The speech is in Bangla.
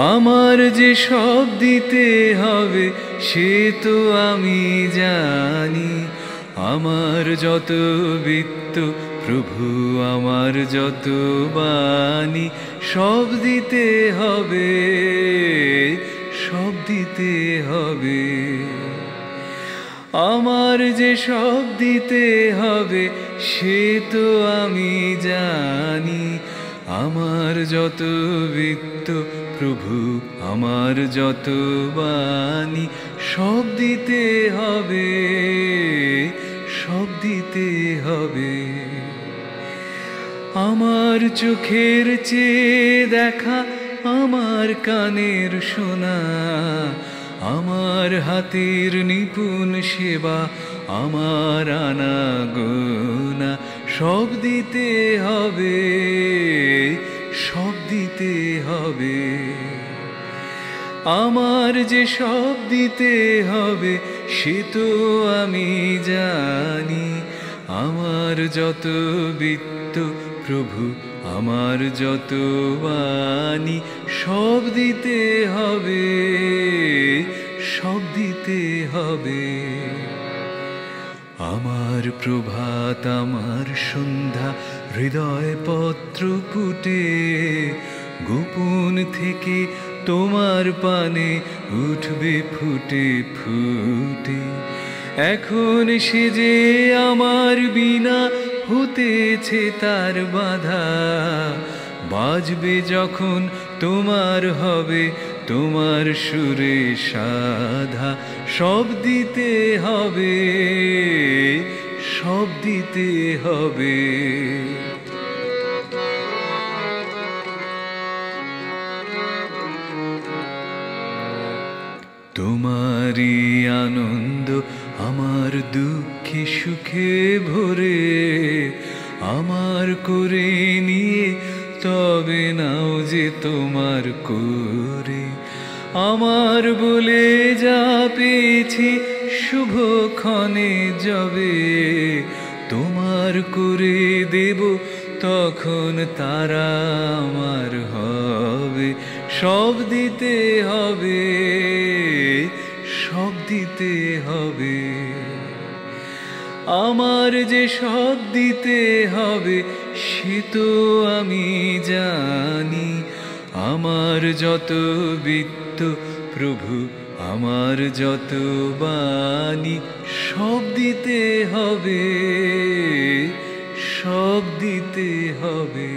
আমার যে সব দিতে হবে সে তো আমি জানি। আমার যত বিত্ত প্রভু, আমার যত বাণী, সব দিতে হবে, সব দিতে হবে। আমার যে সব দিতে হবে সে তো আমি জানি। আমার যত বিত্ত প্রভু, আমার যত বাণী, সব দিতে হবে, সব দিতে হবে। আমার চোখের চেয়ে দেখা, আমার কানের শোনা, আমার হাতের নিপুণ সেবা, আমার আনাগোনা, সব দিতে হবে, সব দিতে হবে। আমার যে সব দিতে হবে সে তো আমি জানি। আমার যত বিত্ত প্রভু, আমার যত বাণী, সব দিতে হবে, সব দিতে হবে। আমার প্রভাত, আমার সন্ধ্যা, হৃদয় পত্র পুটে, গোপন থেকে তোমার পানে উঠবে ফুটে ফুটে। এখন সে যে আমার বিনা হতেছে তার বাধা, বাজবে যখন তোমার হবে তোমার সুরে সাধা, সব দিতে হবে, সব দিতে হবে। তোমারই আনন্দ আমার দুঃখে সুখে ভরে, আমার করে নিয়ে তবে নাও যে তোমার করে। আমার বলে যা পেয়েছি শুভক্ষণে যাবে, তোমার করে দেব তখন তারা আমার হবে, সব দিতে হবে, সব দিতে হবে। আমার যে সব দিতে হবে সে তো আমি জানি। আমার যত বিত্ত প্রভু, আমার যত বাণী, সব দিতে হবে, সব দিতে হবে।